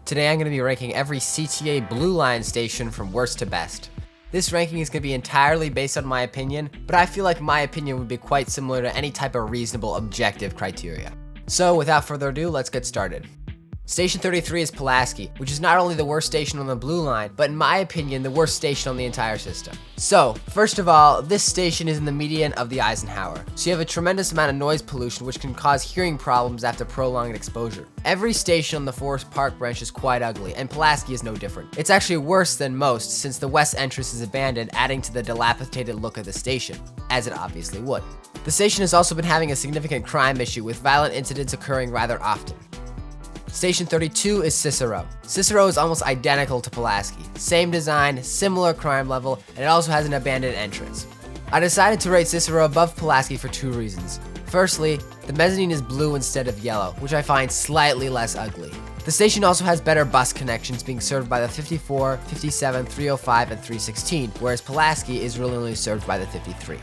Today I'm going to be ranking every CTA Blue Line station from worst to best. This ranking is going to be entirely based on my opinion, but I feel like my opinion would be quite similar to any type of reasonable objective criteria. So without further ado, let's get started. Station 33 is Pulaski, which is not only the worst station on the Blue Line, but in my opinion, the worst station on the entire system. So, first of all, this station is in the median of the Eisenhower, so you have a tremendous amount of noise pollution which can cause hearing problems after prolonged exposure. Every station on the Forest Park branch is quite ugly, and Pulaski is no different. It's actually worse than most since the west entrance is abandoned, adding to the dilapidated look of the station, as it obviously would. The station has also been having a significant crime issue with violent incidents occurring rather often. Station 32 is Cicero. Cicero is almost identical to Pulaski. Same design, similar crime level, and it also has an abandoned entrance. I decided to rate Cicero above Pulaski for two reasons. Firstly, the mezzanine is blue instead of yellow, which I find slightly less ugly. The station also has better bus connections being served by the 54, 57, 305, and 316, whereas Pulaski is really only served by the 53.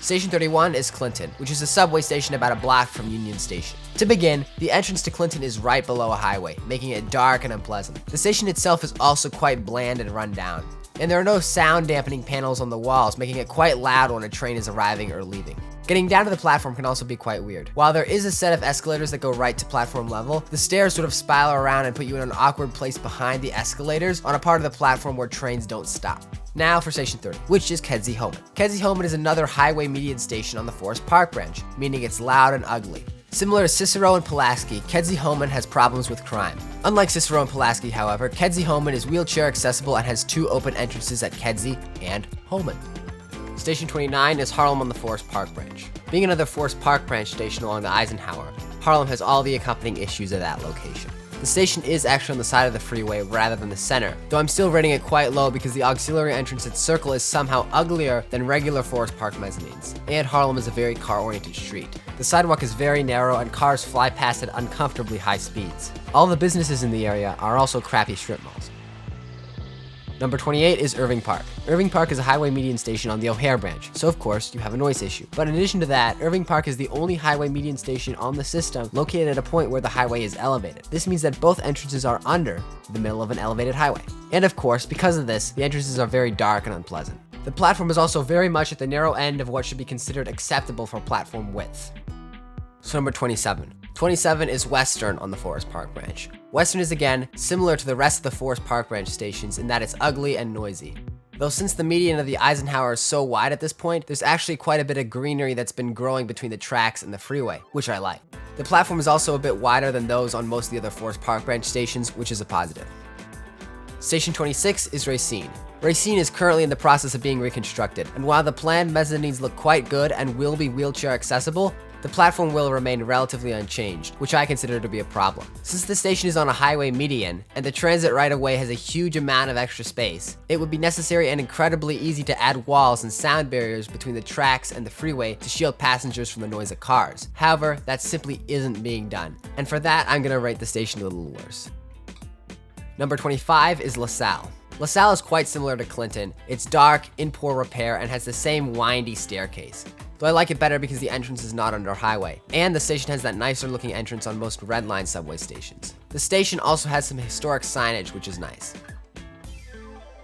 Station 31 is Clinton, which is a subway station about a block from Union Station. To begin, the entrance to Clinton is right below a highway, making it dark and unpleasant. The station itself is also quite bland and run down, and there are no sound dampening panels on the walls, making it quite loud when a train is arriving or leaving. Getting down to the platform can also be quite weird. While there is a set of escalators that go right to platform level, the stairs sort of spiral around and put you in an awkward place behind the escalators on a part of the platform where trains don't stop. Now for Station 30, which is Kedzie-Homan. Kedzie-Homan is another highway median station on the Forest Park branch, meaning it's loud and ugly. Similar to Cicero and Pulaski, Kedzie-Homan has problems with crime. Unlike Cicero and Pulaski, however, Kedzie-Homan is wheelchair accessible and has two open entrances at Kedzie and Homan. Station 29 is Harlem on the Forest Park branch. Being another Forest Park branch station along the Eisenhower, Harlem has all the accompanying issues of that location. The station is actually on the side of the freeway rather than the center, though I'm still rating it quite low because the auxiliary entrance at Circle is somehow uglier than regular Forest Park mezzanines. And Harlem is a very car-oriented street. The sidewalk is very narrow and cars fly past at uncomfortably high speeds. All the businesses in the area are also crappy strip malls. Number 28 is Irving Park. Irving Park is a highway median station on the O'Hare branch, so of course you have a noise issue. But in addition to that, Irving Park is the only highway median station on the system located at a point where the highway is elevated. This means that both entrances are under the middle of an elevated highway. And of course, because of this, the entrances are very dark and unpleasant. The platform is also very much at the narrow end of what should be considered acceptable for platform width. So number 27. 27 is Western on the Forest Park branch. Western is again similar to the rest of the Forest Park branch stations in that it's ugly and noisy. Though since the median of the Eisenhower is so wide at this point, there's actually quite a bit of greenery that's been growing between the tracks and the freeway, which I like. The platform is also a bit wider than those on most of the other Forest Park branch stations, which is a positive. Station 26 is Racine. Racine is currently in the process of being reconstructed, and while the planned mezzanines look quite good and will be wheelchair accessible, the platform will remain relatively unchanged, which I consider to be a problem. Since the station is on a highway median, and the transit right-of-way has a huge amount of extra space, it would be necessary and incredibly easy to add walls and sound barriers between the tracks and the freeway to shield passengers from the noise of cars. However, that simply isn't being done, and for that I'm gonna rate the station a little worse. Number 25 is LaSalle. LaSalle is quite similar to Clinton. It's dark, in poor repair, and has the same windy staircase. Though I like it better because the entrance is not under a highway, and the station has that nicer looking entrance on most Red Line subway stations. The station also has some historic signage, which is nice.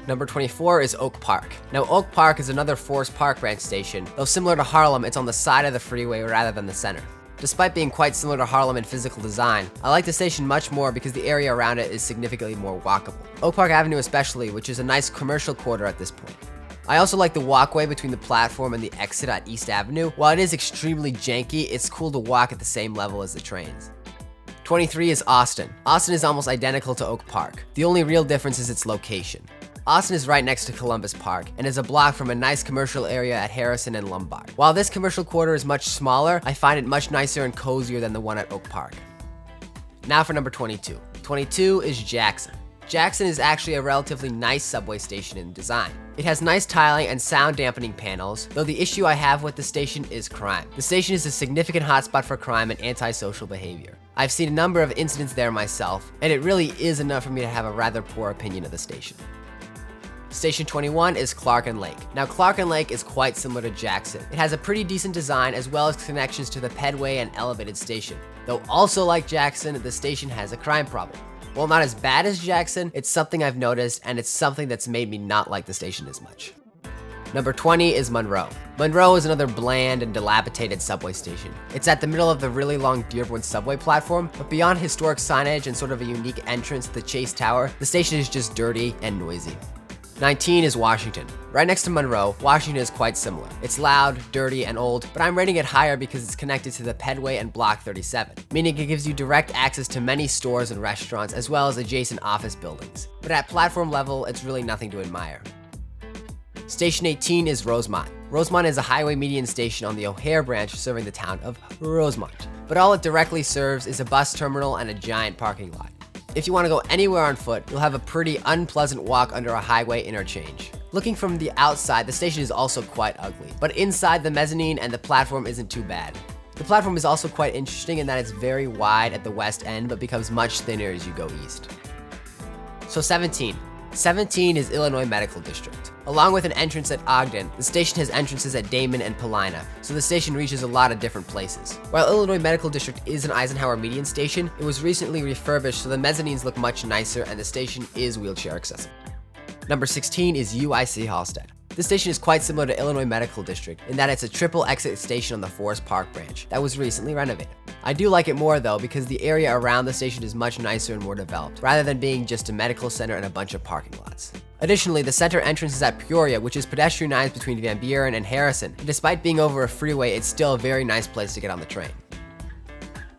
Number 24 is Oak Park. Now Oak Park is another Forest Park branch station, though similar to Harlem, it's on the side of the freeway rather than the center. Despite being quite similar to Harlem in physical design, I like the station much more because the area around it is significantly more walkable. Oak Park Avenue especially, which is a nice commercial quarter at this point. I also like the walkway between the platform and the exit at East Avenue. While it is extremely janky, it's cool to walk at the same level as the trains. 23 is Austin. Austin is almost identical to Oak Park. The only real difference is its location. Austin is right next to Columbus Park and is a block from a nice commercial area at Harrison and Lombard. While this commercial quarter is much smaller, I find it much nicer and cozier than the one at Oak Park. Now for number 22. 22 is Jackson. Jackson is actually a relatively nice subway station in design. It has nice tiling and sound dampening panels, though the issue I have with the station is crime. The station is a significant hotspot for crime and antisocial behavior. I've seen a number of incidents there myself, and it really is enough for me to have a rather poor opinion of the station. Station 21 is Clark and Lake. Now Clark and Lake is quite similar to Jackson. It has a pretty decent design as well as connections to the pedway and elevated station. Though also like Jackson, the station has a crime problem. While not as bad as Jackson, it's something I've noticed, and it's something that's made me not like the station as much. Number 20 is Monroe. Monroe is another bland and dilapidated subway station. It's at the middle of the really long Dearborn subway platform, but beyond historic signage and sort of a unique entrance to the Chase Tower, the station is just dirty and noisy. 19 is Washington. Right next to Monroe, Washington is quite similar. It's loud, dirty, and old, but I'm rating it higher because it's connected to the Pedway and Block 37, meaning it gives you direct access to many stores and restaurants as well as adjacent office buildings. But at platform level, it's really nothing to admire. Station 18 is Rosemont. Rosemont is a highway median station on the O'Hare branch serving the town of Rosemont. But all it directly serves is a bus terminal and a giant parking lot. If you want to go anywhere on foot, you'll have a pretty unpleasant walk under a highway interchange. Looking from the outside, the station is also quite ugly, but inside the mezzanine and the platform isn't too bad. The platform is also quite interesting in that it's very wide at the west end but becomes much thinner as you go east. So 17 is Illinois Medical District. Along with an entrance at Ogden, the station has entrances at Damon and Paulina, so the station reaches a lot of different places. While Illinois Medical District is an Eisenhower median station, it was recently refurbished so the mezzanines look much nicer and the station is wheelchair accessible. Number 16 is UIC Halstead. This station is quite similar to Illinois Medical District in that it's a triple exit station on the Forest Park branch that was recently renovated. I do like it more though because the area around the station is much nicer and more developed, rather than being just a medical center and a bunch of parking lots. Additionally, the center entrance is at Peoria, which is pedestrianized between Van Buren and Harrison, and despite being over a freeway, it's still a very nice place to get on the train.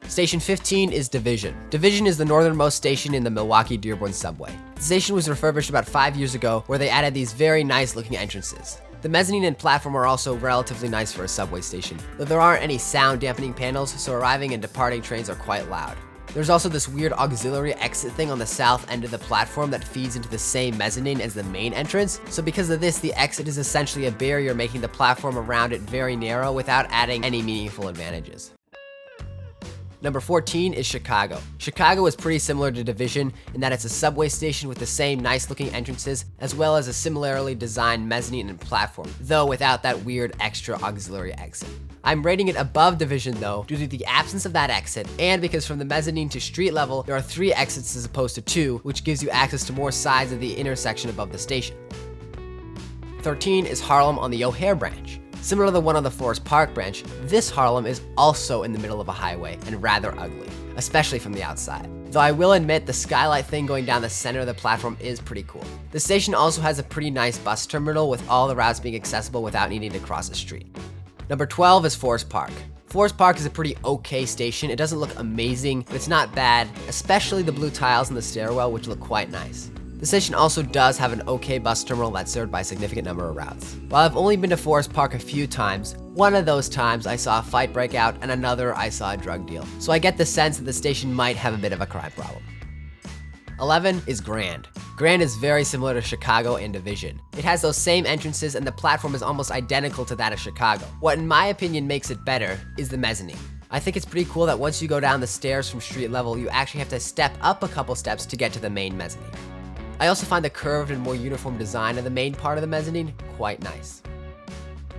Station 15 is Division. Division is the northernmost station in the Milwaukee-Dearborn subway. The station was refurbished about 5 years ago, where they added these very nice looking entrances. The mezzanine and platform are also relatively nice for a subway station, though there aren't any sound dampening panels, so arriving and departing trains are quite loud. There's also this weird auxiliary exit thing on the south end of the platform that feeds into the same mezzanine as the main entrance, so because of this, the exit is essentially a barrier making the platform around it very narrow without adding any meaningful advantages. Number 14 is Chicago. Chicago is pretty similar to Division in that it's a subway station with the same nice looking entrances as well as a similarly designed mezzanine and platform, though without that weird extra auxiliary exit. I'm rating it above Division though due to the absence of that exit and because from the mezzanine to street level there are 3 exits as opposed to 2, which gives you access to more sides of the intersection above the station. 13 is Harlem on the O'Hare branch. Similar to the one on the Forest Park branch, this Harlem is also in the middle of a highway and rather ugly, especially from the outside. Though I will admit the skylight thing going down the center of the platform is pretty cool. The station also has a pretty nice bus terminal with all the routes being accessible without needing to cross a street. Number 12 is Forest Park. Forest Park is a pretty okay station. It doesn't look amazing, but it's not bad, especially the blue tiles in the stairwell, which look quite nice. The station also does have an okay bus terminal that's served by a significant number of routes. While I've only been to Forest Park a few times, one of those times I saw a fight break out and another I saw a drug deal. So I get the sense that the station might have a bit of a crime problem. 11 is Grand. Grand is very similar to Chicago and Division. It has those same entrances and the platform is almost identical to that of Chicago. What in my opinion makes it better is the mezzanine. I think it's pretty cool that once you go down the stairs from street level, you actually have to step up a couple steps to get to the main mezzanine. I also find the curved and more uniform design of the main part of the mezzanine quite nice.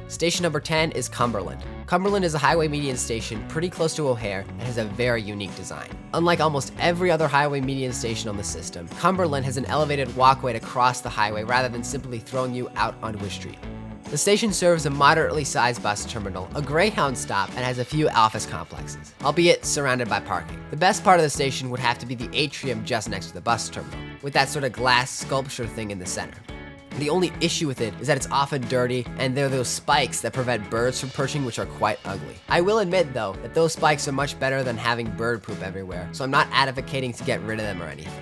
Station number 10 is Cumberland. Cumberland is a highway median station pretty close to O'Hare and has a very unique design. Unlike almost every other highway median station on the system, Cumberland has an elevated walkway to cross the highway rather than simply throwing you out onto a street. The station serves a moderately sized bus terminal, a Greyhound stop, and has a few office complexes, albeit surrounded by parking. The best part of the station would have to be the atrium just next to the bus terminal, with that sort of glass sculpture thing in the center. The only issue with it is that it's often dirty, and there are those spikes that prevent birds from perching, which are quite ugly. I will admit, though, that those spikes are much better than having bird poop everywhere, so I'm not advocating to get rid of them or anything.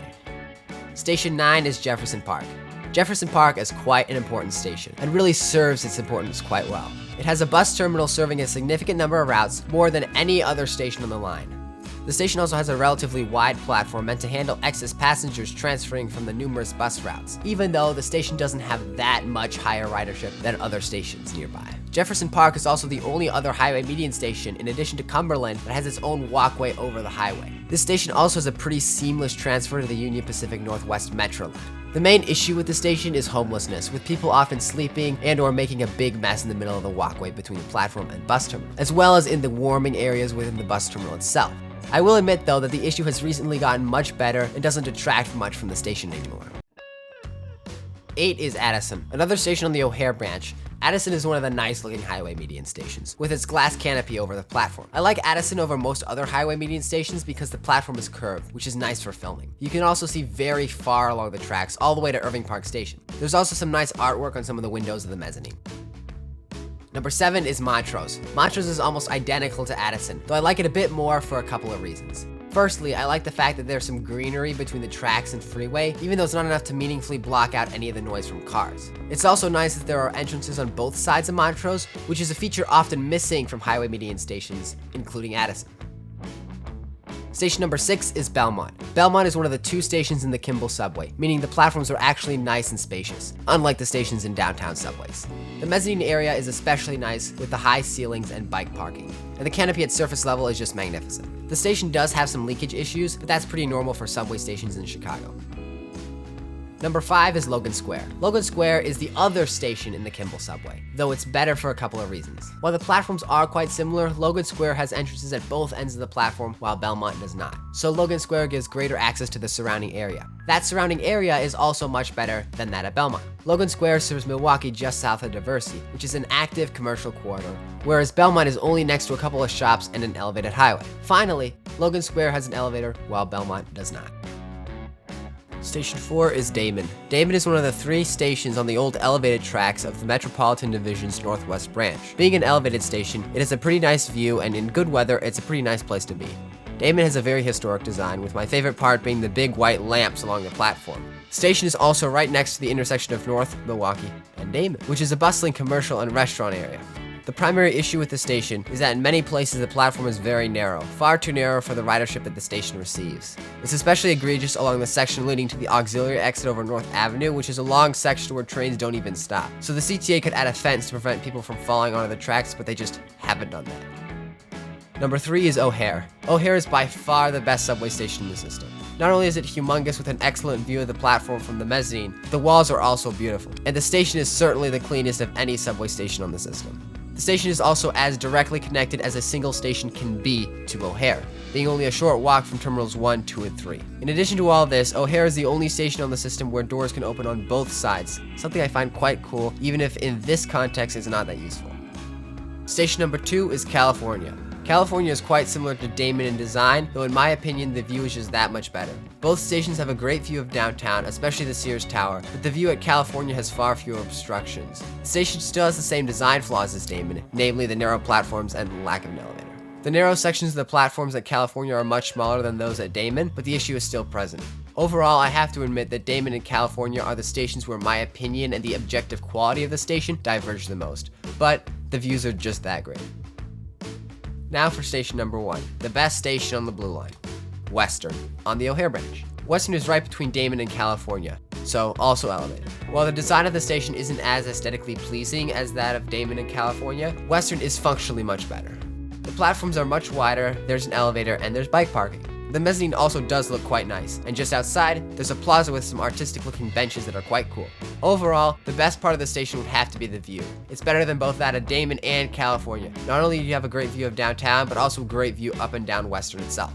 Station 9 is Jefferson Park. Jefferson Park is quite an important station, and really serves its importance quite well. It has a bus terminal serving a significant number of routes, more than any other station on the line. The station also has a relatively wide platform meant to handle excess passengers transferring from the numerous bus routes, even though the station doesn't have that much higher ridership than other stations nearby. Jefferson Park is also the only other highway median station, in addition to Cumberland, that has its own walkway over the highway. This station also has a pretty seamless transfer to the Union Pacific Northwest Metro line. The main issue with the station is homelessness, with people often sleeping and or making a big mess in the middle of the walkway between the platform and bus terminal, as well as in the warming areas within the bus terminal itself. I will admit though that the issue has recently gotten much better and doesn't detract much from the station anymore. 8 is Addison, another station on the O'Hare branch. Addison is one of the nice looking highway median stations, with its glass canopy over the platform. I like Addison over most other highway median stations because the platform is curved, which is nice for filming. You can also see very far along the tracks, all the way to Irving Park Station. There's also some nice artwork on some of the windows of the mezzanine. Number 7 is Montrose. Montrose is almost identical to Addison, though I like it a bit more for a couple of reasons. Firstly, I like the fact that there's some greenery between the tracks and freeway, even though it's not enough to meaningfully block out any of the noise from cars. It's also nice that there are entrances on both sides of Montrose, which is a feature often missing from highway median stations, including Addison. Station number 6 is Belmont. Belmont is one of the 2 stations in the Kimball subway, meaning the platforms are actually nice and spacious, unlike the stations in downtown subways. The mezzanine area is especially nice with the high ceilings and bike parking, and the canopy at surface level is just magnificent. The station does have some leakage issues, but that's pretty normal for subway stations in Chicago. Number 5 is Logan Square. Logan Square is the other station in the Kimball subway, though it's better for a couple of reasons. While the platforms are quite similar, Logan Square has entrances at both ends of the platform, while Belmont does not. So Logan Square gives greater access to the surrounding area. That surrounding area is also much better than that at Belmont. Logan Square serves Milwaukee just south of Diversey, which is an active commercial corridor, whereas Belmont is only next to a couple of shops and an elevated highway. Finally, Logan Square has an elevator, while Belmont does not. Station 4 is Damon. Damon is one of the 3 stations on the old elevated tracks of the Metropolitan Division's Northwest branch. Being an elevated station, it has a pretty nice view, and in good weather, it's a pretty nice place to be. Damon has a very historic design, with my favorite part being the big white lamps along the platform. The station is also right next to the intersection of North Milwaukee and Damon, which is a bustling commercial and restaurant area. The primary issue with the station is that in many places the platform is very narrow, far too narrow for the ridership that the station receives. It's especially egregious along the section leading to the auxiliary exit over North Avenue, which is a long section where trains don't even stop. So the CTA could add a fence to prevent people from falling onto the tracks, but they just haven't done that. Number 3 is O'Hare. O'Hare is by far the best subway station in the system. Not only is it humongous with an excellent view of the platform from the mezzanine, the walls are also beautiful, and the station is certainly the cleanest of any subway station on the system. The station is also as directly connected as a single station can be to O'Hare, being only a short walk from terminals 1, 2, and 3. In addition to all this, O'Hare is the only station on the system where doors can open on both sides, something I find quite cool, even if in this context it's not that useful. Station number 2 is California. California is quite similar to Damon in design, though in my opinion the view is just that much better. Both stations have a great view of downtown, especially the Sears Tower, but the view at California has far fewer obstructions. The station still has the same design flaws as Damon, namely the narrow platforms and lack of an elevator. The narrow sections of the platforms at California are much smaller than those at Damon, but the issue is still present. Overall, I have to admit that Damon and California are the stations where my opinion and the objective quality of the station diverge the most, but the views are just that great. Now for station number 1, the best station on the Blue Line, Western, on the O'Hare branch. Western is right between Damon and California, so also elevated. While the design of the station isn't as aesthetically pleasing as that of Damon and California, Western is functionally much better. The platforms are much wider, there's an elevator, and there's bike parking. The mezzanine also does look quite nice, and just outside, there's a plaza with some artistic looking benches that are quite cool. Overall, the best part of the station would have to be the view. It's better than both that of Damon and California. Not only do you have a great view of downtown, but also a great view up and down Western itself.